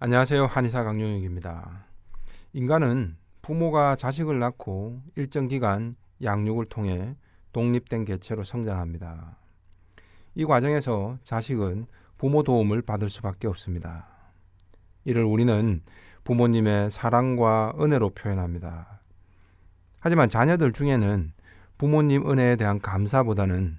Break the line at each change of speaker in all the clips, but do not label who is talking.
안녕하세요. 한의사 강용익입니다. 인간은 부모가 자식을 낳고 일정 기간 양육을 통해 독립된 개체로 성장합니다. 이 과정에서 자식은 부모 도움을 받을 수밖에 없습니다. 이를 우리는 부모님의 사랑과 은혜로 표현합니다. 하지만 자녀들 중에는 부모님 은혜에 대한 감사보다는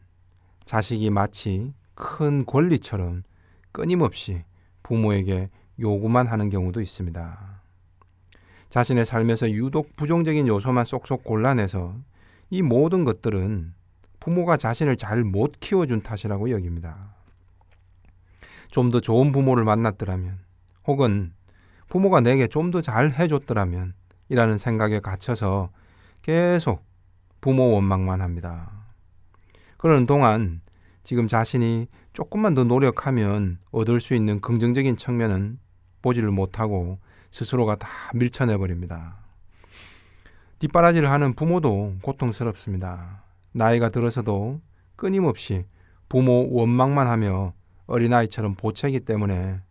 자식이 마치 큰 권리처럼 끊임없이 부모에게 요구만 하는 경우도 있습니다. 자신의 삶에서 유독 부정적인 요소만 쏙쏙 골라내서 이 모든 것들은 부모가 자신을 잘 못 키워준 탓이라고 여깁니다. 좀 더 좋은 부모를 만났더라면, 혹은 부모가 내게 좀 더 잘 해줬더라면 이라는 생각에 갇혀서 계속 부모 원망만 합니다. 그러는 동안 지금 자신이 조금만 더 노력하면 얻을 수 있는 긍정적인 측면은 보지를 못하고 스스로가 다 밀쳐내버립니다. 뒷바라지를 하는 부모도 고통스럽습니다. 나이가 들어서도 끊임없이 부모 원망만 하며 어린아이처럼 보채기 때문에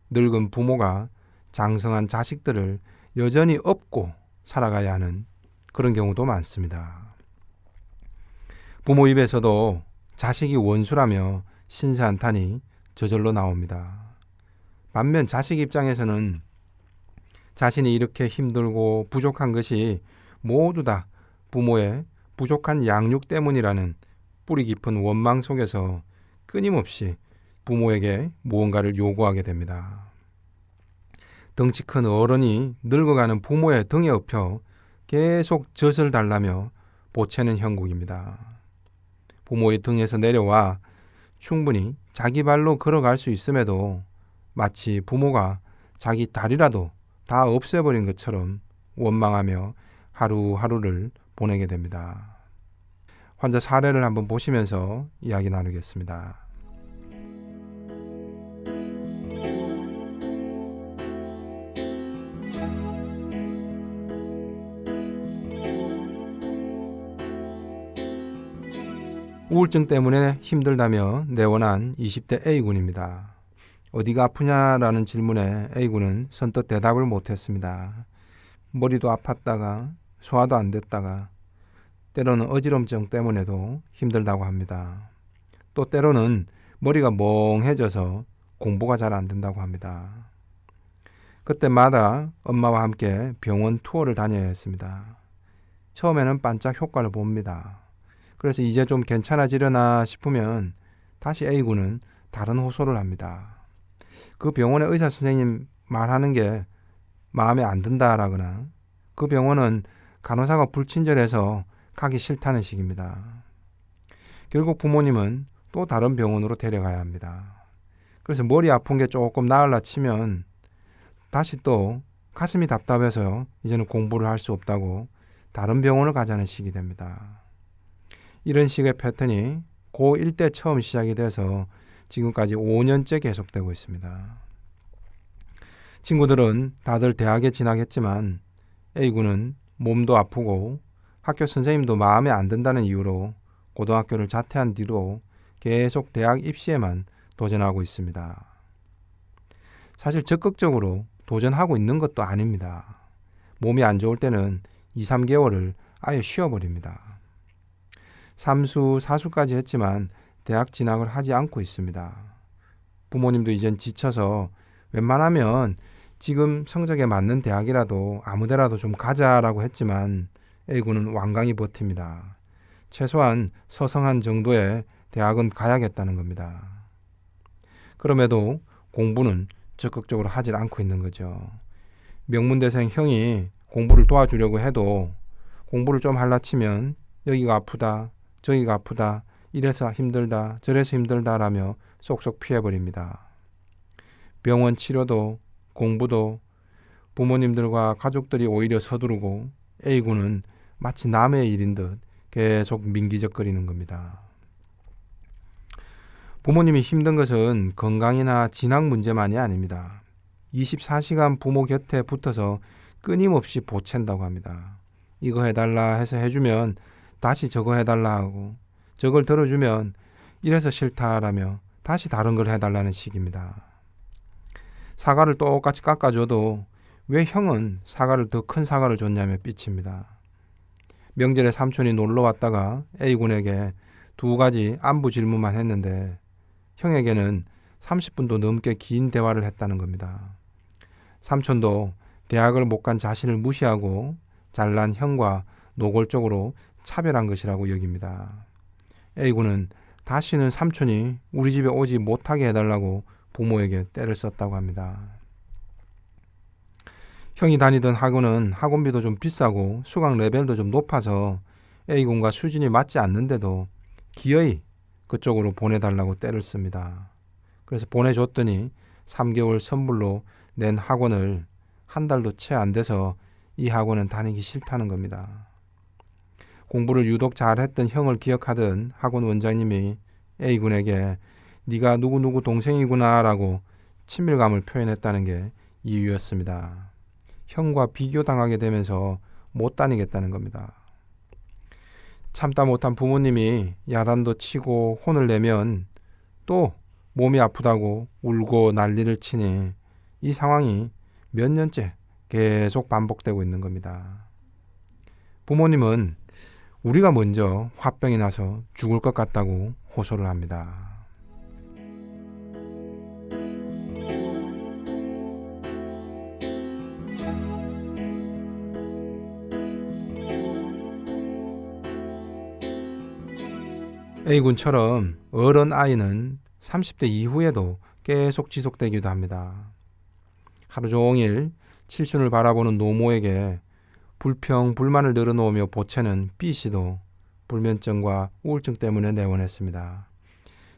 늙은 부모가 장성한 자식들을 여전히 업고 살아가야 하는 그런 경우도 많습니다. 부모 입에서도 자식이 원수라며 신세한탄이 저절로 나옵니다. 반면 자식 입장에서는 자신이 이렇게 힘들고 부족한 것이 모두 다 부모의 부족한 양육 때문이라는 뿌리 깊은 원망 속에서 끊임없이 부모에게 무언가를 요구하게 됩니다. 덩치 큰 어른이 늙어가는 부모의 등에 업혀 계속 젖을 달라며 보채는 형국입니다. 부모의 등에서 내려와 충분히 자기 발로 걸어갈 수 있음에도 마치 부모가 자기 다리라도 다 없애버린 것처럼 원망하며 하루하루를 보내게 됩니다. 환자 사례를 한번 보시면서 이야기 나누겠습니다. 우울증 때문에 힘들다며 내원한 20대 A군입니다. 어디가 아프냐라는 질문에 A군은 선뜻 대답을 못했습니다. 머리도 아팠다가 소화도 안 됐다가 때로는 어지럼증 때문에도 힘들다고 합니다. 또 때로는 머리가 멍해져서 공부가 잘 안 된다고 합니다. 그때마다 엄마와 함께 병원 투어를 다녀야 했습니다. 처음에는 반짝 효과를 봅니다. 그래서 이제 좀 괜찮아지려나 싶으면 다시 A군은 다른 호소를 합니다. 그 병원의 의사 선생님 말하는 게 마음에 안 든다라거나 그 병원은 간호사가 불친절해서 가기 싫다는 식입니다. 결국 부모님은 또 다른 병원으로 데려가야 합니다. 그래서 머리 아픈 게 조금 나으려 치면 다시 또 가슴이 답답해서 이제는 공부를 할 수 없다고 다른 병원을 가자는 식이 됩니다. 이런 식의 패턴이 고1 때 처음 시작이 돼서 지금까지 5년째 계속되고 있습니다. 친구들은 다들 대학에 진학했지만 A군은 몸도 아프고 학교 선생님도 마음에 안 든다는 이유로 고등학교를 자퇴한 뒤로 계속 대학 입시에만 도전하고 있습니다. 사실 적극적으로 도전하고 있는 것도 아닙니다. 몸이 안 좋을 때는 2, 3개월을 아예 쉬어버립니다. 3수, 4수까지 했지만 대학 진학을 하지 않고 있습니다. 부모님도 이젠 지쳐서 웬만하면 지금 성적에 맞는 대학이라도 아무데라도 좀 가자라고 했지만 A군은 완강히 버팁니다. 최소한 서성한 정도의 대학은 가야겠다는 겁니다. 그럼에도 공부는 적극적으로 하질 않고 있는 거죠. 명문대생 형이 공부를 도와주려고 해도 공부를 좀 하려 치면 여기가 아프다, 저기가 아프다, 이래서 힘들다, 저래서 힘들다라며 쏙쏙 피해버립니다. 병원 치료도 공부도 부모님들과 가족들이 오히려 서두르고 A군은 마치 남의 일인 듯 계속 민기적거리는 겁니다. 부모님이 힘든 것은 건강이나 진학 문제만이 아닙니다. 24시간 부모 곁에 붙어서 끊임없이 보챈다고 합니다. 이거 해달라 해서 해주면 다시 저거 해달라 하고 저걸 들어주면 이래서 싫다라며 다시 다른 걸 해달라는 식입니다. 사과를 똑같이 깎아줘도 왜 형은 사과를 더 큰 사과를 줬냐며 삐칩니다. 명절에 삼촌이 놀러 왔다가 A군에게 2가지 안부 질문만 했는데 형에게는 30분도 넘게 긴 대화를 했다는 겁니다. 삼촌도 대학을 못 간 자신을 무시하고 잘난 형과 노골적으로 차별한 것이라고 여깁니다. A군은 다시는 삼촌이 우리 집에 오지 못하게 해달라고 부모에게 떼를 썼다고 합니다. 형이 다니던 학원은 학원비도 좀 비싸고 수강 레벨도 좀 높아서 A군과 수준이 맞지 않는데도 기어이 그쪽으로 보내달라고 떼를 씁니다. 그래서 보내줬더니 3개월 선불로 낸 학원을 한 달도 채 안 돼서 이 학원은 다니기 싫다는 겁니다. 공부를 유독 잘했던 형을 기억하던 학원 원장님이 A군에게 네가 누구누구 동생이구나 라고 친밀감을 표현했다는 게 이유였습니다. 형과 비교당하게 되면서 못 다니겠다는 겁니다. 참다 못한 부모님이 야단도 치고 혼을 내면 또 몸이 아프다고 울고 난리를 치니 이 상황이 몇 년째 계속 반복되고 있는 겁니다. 부모님은 우리가 먼저 화병이 나서 죽을 것 같다고 호소를 합니다. A군처럼 어른 아이는 30대 이후에도 계속 지속되기도 합니다. 하루 종일 칠순을 바라보는 노모에게 불평, 불만을 늘어놓으며 보채는 B씨도 불면증과 우울증 때문에 내원했습니다.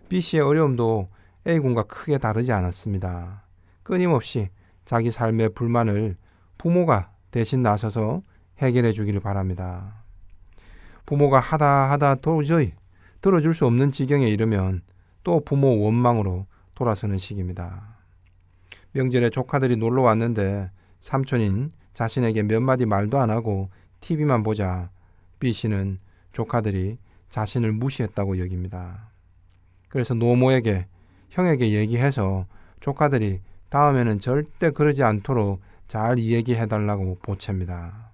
B씨의 어려움도 A군과 크게 다르지 않았습니다. 끊임없이 자기 삶의 불만을 부모가 대신 나서서 해결해 주기를 바랍니다. 부모가 하다 도저히 들어줄 수 없는 지경에 이르면 또 부모 원망으로 돌아서는 시기입니다. 명절에 조카들이 놀러 왔는데 삼촌인 자신에게 몇 마디 말도 안 하고 TV만 보자 B씨는 조카들이 자신을 무시했다고 여깁니다. 그래서 노모에게 형에게 얘기해서 조카들이 다음에는 절대 그러지 않도록 잘 이야기해달라고 보챕니다.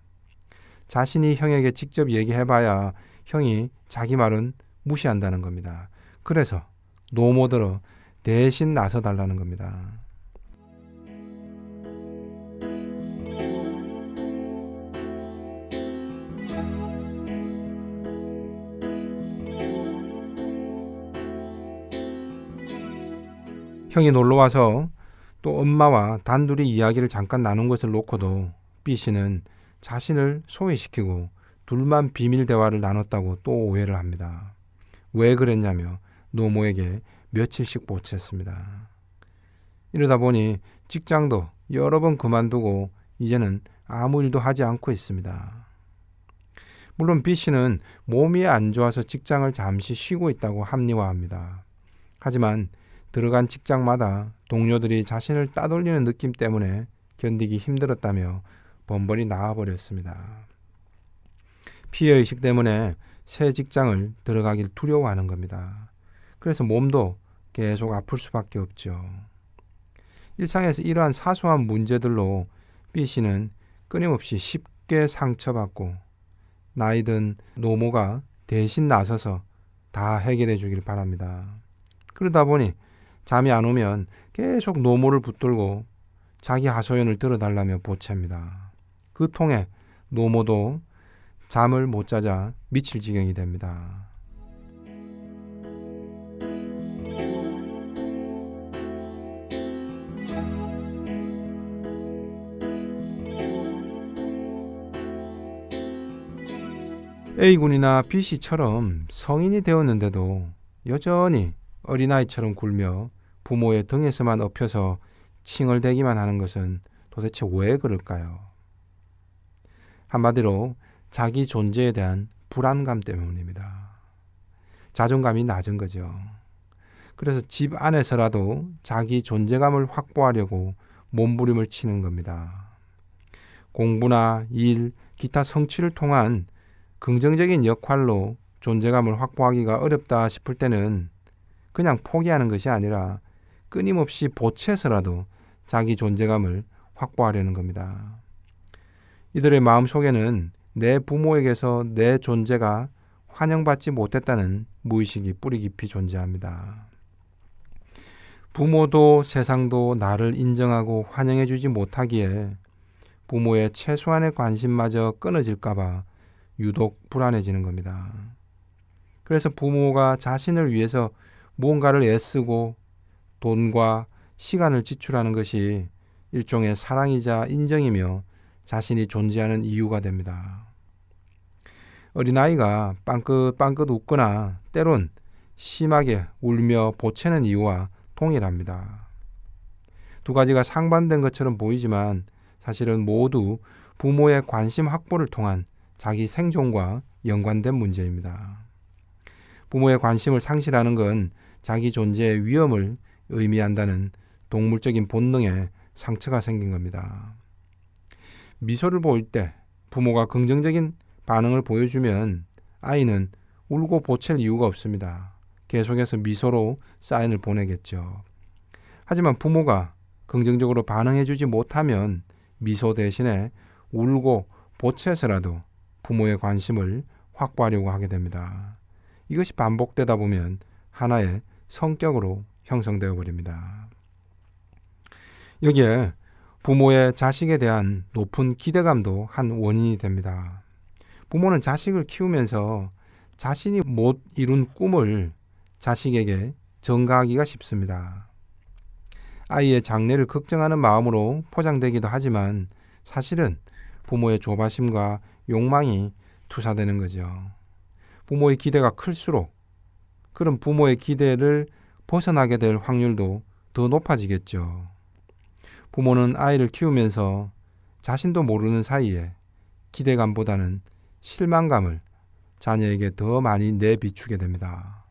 자신이 형에게 직접 얘기해봐야 형이 자기 말은 무시한다는 겁니다. 그래서 노모들어 대신 나서달라는 겁니다. 형이 놀러와서 또 엄마와 단둘이 이야기를 잠깐 나눈 것을 놓고도 B씨는 자신을 소외시키고 둘만 비밀 대화를 나눴다고 또 오해를 합니다. 왜 그랬냐며 노모에게 며칠씩 보챘습니다. 이러다 보니 직장도 여러 번 그만두고 이제는 아무 일도 하지 않고 있습니다. 물론 B씨는 몸이 안 좋아서 직장을 잠시 쉬고 있다고 합리화합니다. 하지만 들어간 직장마다 동료들이 자신을 따돌리는 느낌 때문에 견디기 힘들었다며 번번이 나와버렸습니다. 피해의식 때문에 새 직장을 들어가길 두려워하는 겁니다. 그래서 몸도 계속 아플 수밖에 없죠. 일상에서 이러한 사소한 문제들로 B씨는 끊임없이 쉽게 상처받고 나이든 노모가 대신 나서서 다 해결해 주길 바랍니다. 그러다 보니 잠이 안 오면 계속 노모를 붙들고 자기 하소연을 들어달라며 보챕니다. 그 통에 노모도 잠을 못 자자 미칠 지경이 됩니다. A군이나 B씨처럼 성인이 되었는데도 여전히 어린아이처럼 굴며 부모의 등에서만 엎혀서 칭얼대기만 하는 것은 도대체 왜 그럴까요? 한마디로 자기 존재에 대한 불안감 때문입니다. 자존감이 낮은 거죠. 그래서 집 안에서라도 자기 존재감을 확보하려고 몸부림을 치는 겁니다. 공부나 일, 기타 성취를 통한 긍정적인 역할로 존재감을 확보하기가 어렵다 싶을 때는 그냥 포기하는 것이 아니라 끊임없이 보채서라도 자기 존재감을 확보하려는 겁니다. 이들의 마음속에는 내 부모에게서 내 존재가 환영받지 못했다는 무의식이 뿌리 깊이 존재합니다. 부모도 세상도 나를 인정하고 환영해주지 못하기에 부모의 최소한의 관심마저 끊어질까봐 유독 불안해지는 겁니다. 그래서 부모가 자신을 위해서 무언가를 애쓰고 돈과 시간을 지출하는 것이 일종의 사랑이자 인정이며 자신이 존재하는 이유가 됩니다. 어린아이가 빵긋빵긋 웃거나 때론 심하게 울며 보채는 이유와 동일합니다. 두 가지가 상반된 것처럼 보이지만 사실은 모두 부모의 관심 확보를 통한 자기 생존과 연관된 문제입니다. 부모의 관심을 상실하는 건 자기 존재의 위험을 의미한다는 동물적인 본능에 상처가 생긴 겁니다. 미소를 보일 때 부모가 긍정적인 반응을 보여주면 아이는 울고 보챌 이유가 없습니다. 계속해서 미소로 사인을 보내겠죠. 하지만 부모가 긍정적으로 반응해주지 못하면 미소 대신에 울고 보채서라도 부모의 관심을 확보하려고 하게 됩니다. 이것이 반복되다 보면 하나의 성격으로 형성되어 버립니다. 여기에 부모의 자식에 대한 높은 기대감도 한 원인이 됩니다. 부모는 자식을 키우면서 자신이 못 이룬 꿈을 자식에게 전가하기가 쉽습니다. 아이의 장래를 걱정하는 마음으로 포장되기도 하지만 사실은 부모의 조바심과 욕망이 투사되는 거죠. 부모의 기대가 클수록 그런 부모의 기대를 벗어나게 될 확률도 더 높아지겠죠. 부모는 아이를 키우면서 자신도 모르는 사이에 기대감보다는 실망감을 자녀에게 더 많이 내비추게 됩니다.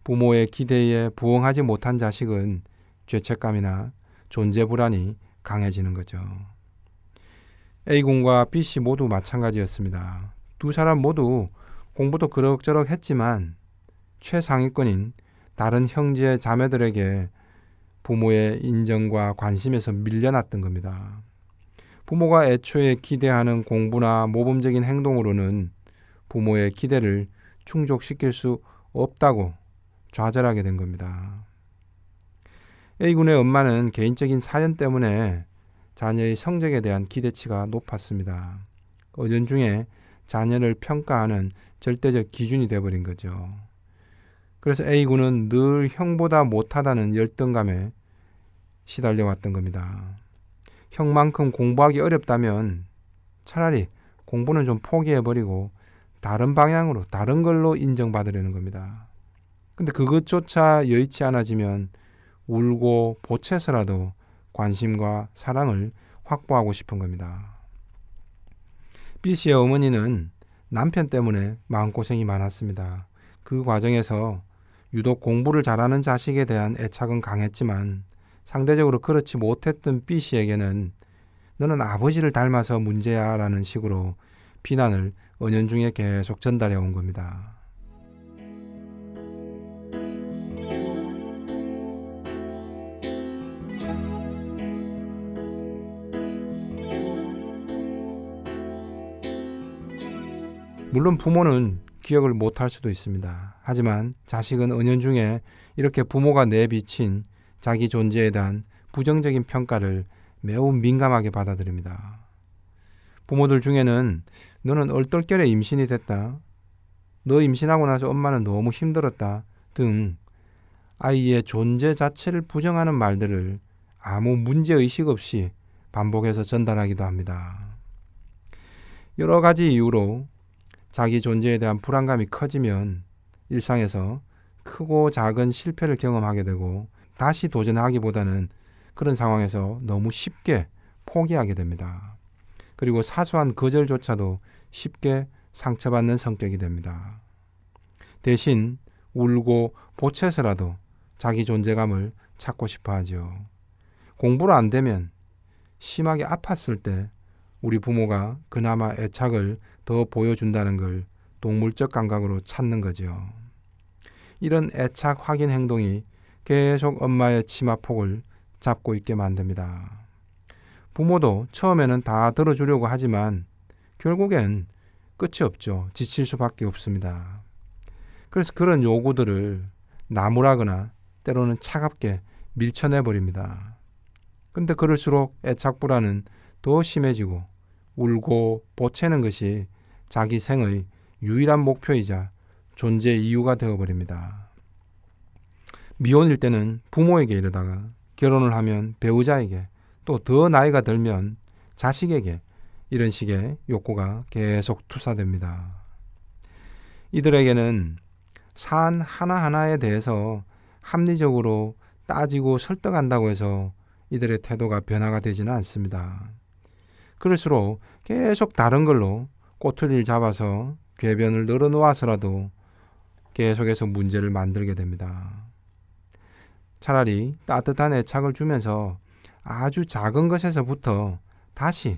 부모의 기대에 부응하지 못한 자식은 죄책감이나 존재 불안이 강해지는 거죠. A군과 B씨 모두 마찬가지였습니다. 두 사람 모두 공부도 그럭저럭 했지만 최상위권인 다른 형제 자매들에게 부모의 인정과 관심에서 밀려났던 겁니다. 부모가 애초에 기대하는 공부나 모범적인 행동으로는 부모의 기대를 충족시킬 수 없다고 좌절하게 된 겁니다. A군의 엄마는 개인적인 사연 때문에 자녀의 성적에 대한 기대치가 높았습니다. 은연중에 자녀를 평가하는 절대적 기준이 되어버린 거죠. 그래서 A군은 늘 형보다 못하다는 열등감에 시달려왔던 겁니다. 형만큼 공부하기 어렵다면 차라리 공부는 좀 포기해버리고 다른 방향으로 다른 걸로 인정받으려는 겁니다. 근데 그것조차 여의치 않아지면 울고 보채서라도 관심과 사랑을 확보하고 싶은 겁니다. B씨의 어머니는 남편 때문에 마음고생이 많았습니다. 그 과정에서 유독 공부를 잘하는 자식에 대한 애착은 강했지만 상대적으로 그렇지 못했던 B씨에게는 너는 아버지를 닮아서 문제야 라는 식으로 비난을 은연중에 계속 전달해 온 겁니다. 물론 부모는 기억을 못할 수도 있습니다. 하지만 자식은 은연중에 이렇게 부모가 내비친 자기 존재에 대한 부정적인 평가를 매우 민감하게 받아들입니다. 부모들 중에는 너는 얼떨결에 임신이 됐다. 너 임신하고 나서 엄마는 너무 힘들었다. 등 아이의 존재 자체를 부정하는 말들을 아무 문제의식 없이 반복해서 전달하기도 합니다. 여러 가지 이유로 자기 존재에 대한 불안감이 커지면 일상에서 크고 작은 실패를 경험하게 되고 다시 도전하기보다는 그런 상황에서 너무 쉽게 포기하게 됩니다. 그리고 사소한 거절조차도 쉽게 상처받는 성격이 됩니다. 대신 울고 보채서라도 자기 존재감을 찾고 싶어 하죠. 공부를 안 되면 심하게 아팠을 때 우리 부모가 그나마 애착을 더 보여준다는 걸 동물적 감각으로 찾는 거죠. 이런 애착 확인 행동이 계속 엄마의 치마폭을 잡고 있게 만듭니다. 부모도 처음에는 다 들어주려고 하지만 결국엔 끝이 없죠. 지칠 수밖에 없습니다. 그래서 그런 요구들을 나무라거나 때로는 차갑게 밀쳐내버립니다. 근데 그럴수록 애착불안은 더 심해지고 울고 보채는 것이 자기 생의 유일한 목표이자 존재 이유가 되어버립니다. 미혼일 때는 부모에게 이르다가 결혼을 하면 배우자에게, 또 더 나이가 들면 자식에게 이런 식의 욕구가 계속 투사됩니다. 이들에게는 사안 하나하나에 대해서 합리적으로 따지고 설득한다고 해서 이들의 태도가 변화가 되지는 않습니다. 그럴수록 계속 다른 걸로 꼬투리를 잡아서 궤변을 늘어놓아서라도 계속해서 문제를 만들게 됩니다. 차라리 따뜻한 애착을 주면서 아주 작은 것에서부터 다시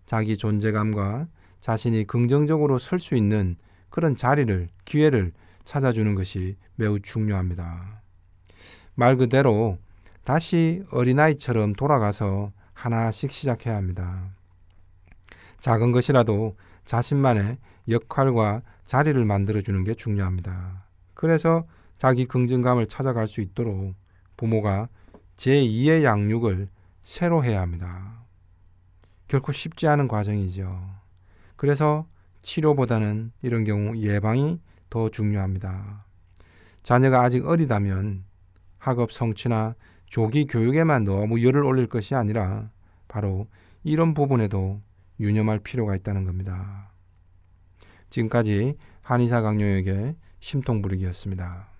자기 존재감과 자신이 긍정적으로 설 수 있는 그런 자리를, 기회를 찾아주는 것이 매우 중요합니다. 말 그대로 다시 어린아이처럼 돌아가서 하나씩 시작해야 합니다. 작은 것이라도 자신만의 역할과 자리를 만들어주는 게 중요합니다. 그래서 자기 긍정감을 찾아갈 수 있도록 부모가 제2의 양육을 새로 해야 합니다. 결코 쉽지 않은 과정이죠. 그래서 치료보다는 이런 경우 예방이 더 중요합니다. 자녀가 아직 어리다면 학업 성취나 조기 교육에만 너무 열을 올릴 것이 아니라 바로 이런 부분에도 유념할 필요가 있다는 겁니다. 지금까지 한의사 강요역의 심통부리기였습니다.